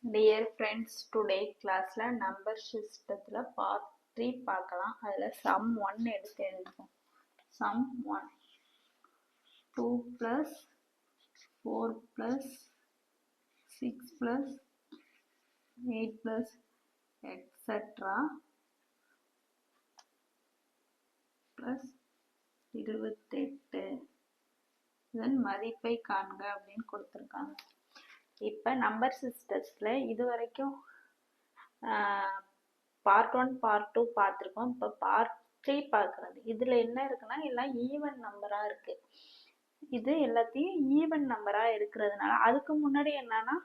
Dear friends, today classல number systemத்துல part 3 பார்க்கலாம். அதுல sum 1 எடுத்து எழுதுவோம். sum 1 2 plus 4 plus 6 plus 8 plus etc plus 28 இதன் மதிப்பை காண்க அப்படின்னு கொடுத்துருக்காங்க. இப்போ நம்பர் சிஸ்டத்துல இது வரைக்கும் பார்ட் 1 பார்ட் 2 பார்த்துருக்கோம். இப்போ பார்ட் 3 பார்க்குறது. இதில் என்ன இருக்குன்னா எல்லாம் ஈவன் நம்பராக இருக்கு. இது எல்லாத்தையும் ஈவன் நம்பராக இருக்கிறதுனால அதுக்கு முன்னாடி என்னன்னா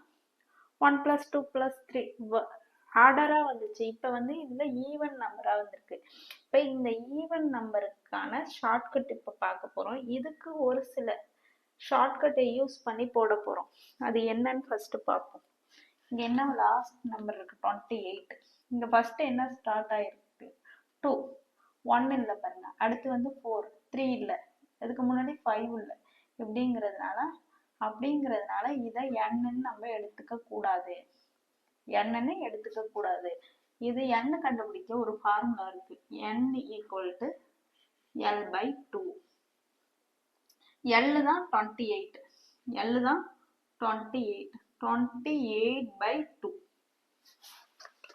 1 + 2 + 3 ஆர்டராக வந்துச்சு. இப்போ வந்து இதில் ஈவன் நம்பராக வந்திருக்கு. இப்போ இந்த ஈவன் நம்பருக்கான ஷார்ட்கட் இப்போ பார்க்க போகிறோம். இதுக்கு ஒரு சில ஷார்ட்கட்டை யூஸ் பண்ணி போட போகிறோம். அது என்னன்னு ஃபர்ஸ்ட் பார்ப்போம். இங்கே என்ன லாஸ்ட் நம்பர் இருக்கு 28. இங்கே ஃபர்ஸ்ட் என்ன ஸ்டார்ட் ஆயிருக்கு 2 1 இல்லை பாருங்க. அடுத்து வந்து 4 3 இல்லை, அதுக்கு முன்னாடி 5 இல்லை. அப்படிங்கிறதுனால இதை n நம்ம எடுத்துக்க கூடாது. n எடுத்துக்க கூடாது. இது n கண்டுபிடிக்க ஒரு ஃபார்முலா இருக்கு. n = L/2. L தான் 28. L தான் 28. 28/2.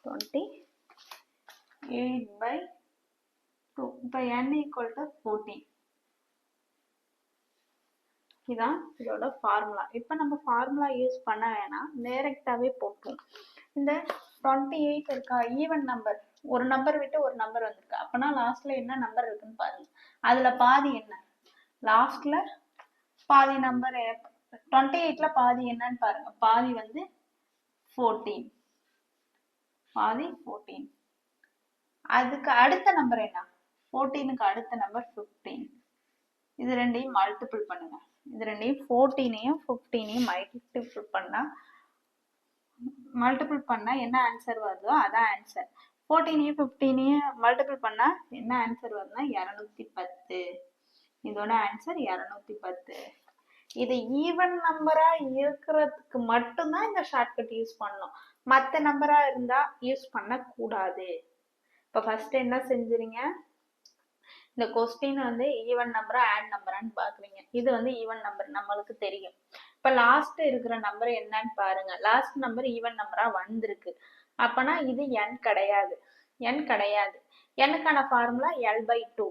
28/2. இப்போ n = 14. இதான் இதோட ஃபார்முலா. இப்போ நம்ம ஃபார்முலா யூஸ் பண்ண வேணாம், டைரக்டாவே போட்டோம். இந்த 28 இருக்கா, ஈவன் நம்பர். ஒரு நம்பர் விட்டு ஒரு நம்பர் வந்திருக்கு. அப்பனா லாஸ்ட்ல என்ன நம்பர் இருக்குன்னு பாருங்க. அதுல பாதி என்ன, லாஸ்ட்ல பாதி நம்பர் 28ல பாதி என்னன்னு பாருங்க. பாதி வந்து 14. பாதி 14. அதுக்கு அடுத்த நம்பர் என்ன, 14க்கு அடுத்த நம்பர் 15. இது ரெண்டையும் மல்டிபிள் பண்ணுங்க. இது ரெண்டையும் 14ஐயும் 15ஐயும் மல்டிபிள் பண்ணா என்ன ஆன்சர் வருதோ அதான் ஆன்சர். 14ஐயும் 15ஐயும் மல்டிபிள் பண்ணா என்ன ஆன்சர் வருதுன்னா 210. இதோட ஆன்சர் 210. இது ஈவன் நம்பரா இருக்கிறதுக்கு மட்டும்தான் இந்த ஷார்ட்கட் யூஸ் பண்ணணும். மற்ற நம்பரா இருந்தா யூஸ் பண்ண கூடாது. இப்போ ஃபர்ஸ்ட் என்ன செஞ்சுறீங்க, இந்த கொஸ்டின் வந்து ஈவன் நம்பரா ஆட் நம்பரான்னு பாக்குறீங்க. இது வந்து ஈவன் நம்பர் நம்மளுக்கு தெரியும். இப்ப லாஸ்ட் இருக்கிற நம்பர் என்னன்னு பாருங்க. லாஸ்ட் நம்பர் ஈவன் நம்பரா வந்திருக்கு. அப்பனா இது n கிடையாது. nக்கான ஃபார்முலா L/2.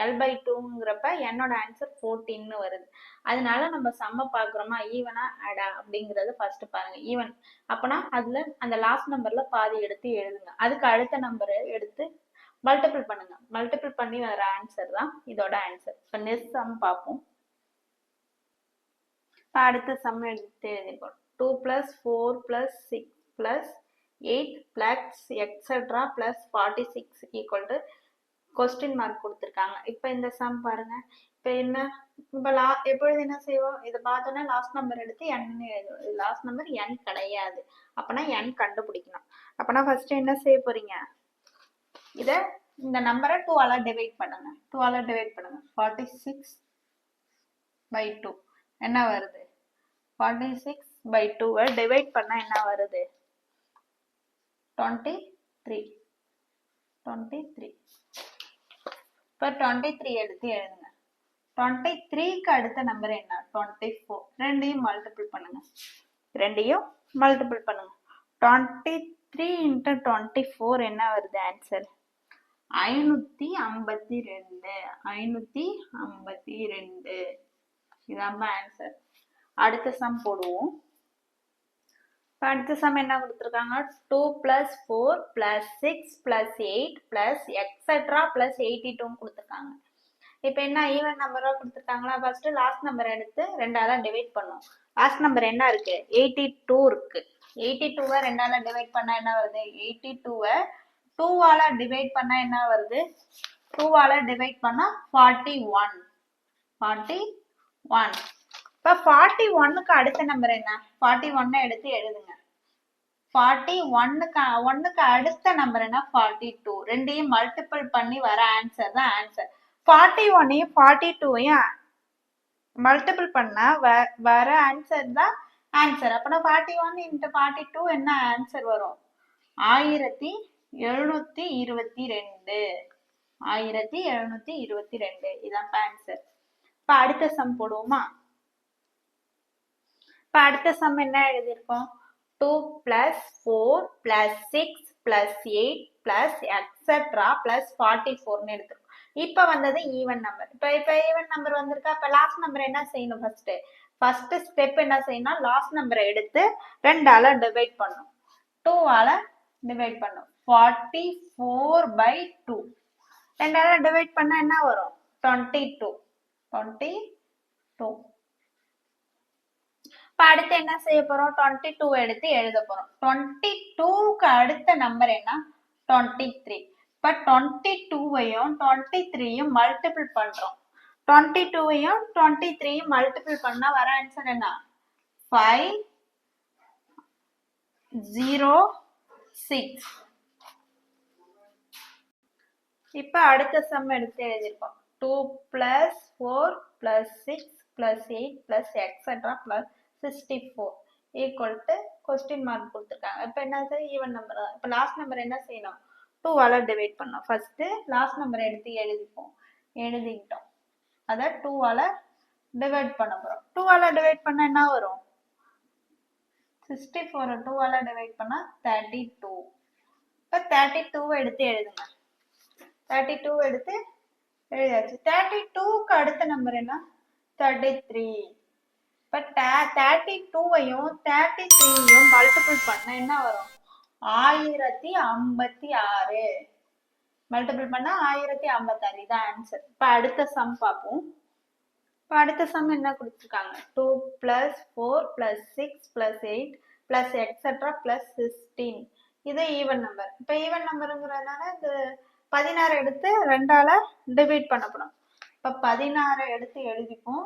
L/2ங்கிறப்ப என்னோட ஆன்சர் 14 வருது. அதனால நம்ம சம்ம பாக்குறோமா, ஈவனா ஆடா அப்படிங்கறது ஃபர்ஸ்ட் பாருங்க. ஈவன் அப்பனா அதுல அந்த லாஸ்ட் நம்பர்ல பாதி எடுத்து எழுதுங்க. அதுக்கு அடுத்த நம்பர் எடுத்து மல்டிபிள் பண்ணுங்க. மல்டிபிள் பண்ணி வர ஆன்சர் தான் இதோட ஆன்சர். இப்போ நெக்ஸ்ட் சம் பார்ப்போம். இப்போ அடுத்த சம் எடுத்து எழுதிருக்கோம். 2 + 4 + 6 + 8 + etc + 46 கொஸ்டின் மார்க் கொடுத்துருக்காங்க. இப்போ இந்த சம் பாருங்க. இப்போ என்ன, இப்போ எப்பொழுது என்ன செய்வோம், இதை பார்த்தோன்னா லாஸ்ட் நம்பர் எடுத்து n எழுதுவோம். லாஸ்ட் நம்பர் n கிடையாது. அப்பனா n கண்டுபிடிக்கணும். அப்பனா ஃபர்ஸ்ட் என்ன செய்ய போறீங்க, இத இந்த நம்பரை 2ஆல டிவைட் பண்ணுங்க. 46/2 என்ன வருது, 46/2 டிவைட் பண்ணா என்ன வருது, 23. இப்போ 23 எடுத்து எழுதுங்க. 23க்கு அடுத்த நம்பர் என்ன, 24. ரெண்டையும் மல்டிபிள் பண்ணுங்க. 23 × 24 என்ன வருது ஆன்சர், 552. இதான் ஆன்சர். அடுத்த சம் போடுவோம். அடுத்த சம் என்ன கொடுத்துருக்காங்க, 2 + 4 + 6 + 8 + etc + 82 கொடுத்துருக்காங்க. இப்போ என்ன ஈவன் நம்பரா கொடுத்துருக்காங்களா, ஃபர்ஸ்ட் லாஸ்ட் நம்பர் எடுத்து 2ஆல டிவைட் பண்ணுவோம். லாஸ்ட் நம்பர் என்ன இருக்கு, 82 இருக்கு. 82வை 2ஆல டிவைட் பண்ணா என்ன வருது, 82வை 2ஆல டிவைட் பண்ணா என்ன வருது, 2ஆல டிவைட் பண்ணா 41. இப்போ 41க்கு அடுத்த நம்பர் என்ன, 41 எடுத்து எழுதுங்க. 41க்கு அடுத்த நம்பர் என்ன, 42. ரெண்டையும் மல்டிபிள் பண்ணி வர ஆன்சர் தான் ஆன்சர். 41ஐயும் 42ஐயும் மல்டிபிள் பண்ணா வர ஆன்சர் தான் ஆன்சர். அப்பனா 41 into 42 என்ன ஆன்சர் வரும்? 1722. 1722 இதான் ஆன்சர். இப்ப அடுத்த சம் போடுவோமா? இப்ப அடுத்த சம் என்ன எழுதியிருக்கோம்? 2 plus 4 plus 6 plus 8 plus etc plus 44 எடுத்துருக்கோம். இப்ப வந்தது ஈவன் நம்பர். இப்ப ஈவன் நம்பர் வந்திருக்கா? இப்ப லாஸ்ட் நம்பர் என்ன செய்யணும்? ஃபர்ஸ்ட் ஸ்டெப் என்ன செய்யணும்? லாஸ்ட் நம்பரை எடுத்து 2ஆல டிவைட் பண்ணும். 2ஆல டிவைட் பண்ணும். 44/2. 2ஆல டிவைட் பண்ணா என்ன வரும்? 22. இப்ப அடுத்து என்ன செய்ய போறோம்? 22 எடுத்து எழுத போறோம். 22க்கு அடுத்த நம்பர் என்ன? 23. இப்ப 22வையும் 23யும் மல்டிபிள் பண்றோம். 22வையும் 23யும் மல்டிபிள் பண்ணா வர ஆன்சர் என்ன? 506. இப்ப அடுத்த சம் எடுத்து எழுதிருக்கோம். 2 plus 4 plus 6 plus 8 plus etc plus 64 equal to question mark கொடுத்திருக்காங்க. இப்ப என்னது? ஈவன் நம்பர் தான். இப்ப லாஸ்ட் நம்பர் என்ன செய்யணும்? 2ஆல டிவைட் பண்ணோம். ஃபர்ஸ்ட் லாஸ்ட் நம்பர் எடுத்து எழுதிக்கிட்டோம். அத 2ஆல டிவைட் பண்ண போறோம். 2ஆல டிவைட் பண்ணா என்ன வரும்? 64 2ஆல டிவைட் பண்ணா 32. இப்ப 32 எடுத்து எழுதுங்க. 32 எடுத்து எழுதியாச்சு. 32க்கு அடுத்த நம்பர் என்ன? 33. இப்ப 32வையும் 33யும் மல்டிபிள் பண்ண என்ன வரும்? 1056. மல்டிபிள் பண்ணா 1056. இதான் ஆன்சர். இப்ப அடுத்த சம் பார்ப்போம். இப்ப அடுத்த சம் என்ன கொடுத்திருக்காங்க? 2 plus 4 plus 6 plus 8 plus etc plus 16. இது ஈவன் நம்பர். இப்ப ஈவன் நம்பருங்கிறதுனால இது 16 எடுத்து 2ஆல டிவைட் பண்ண போறோம். இப்ப 16 எடுத்து எழுதிப்போம்.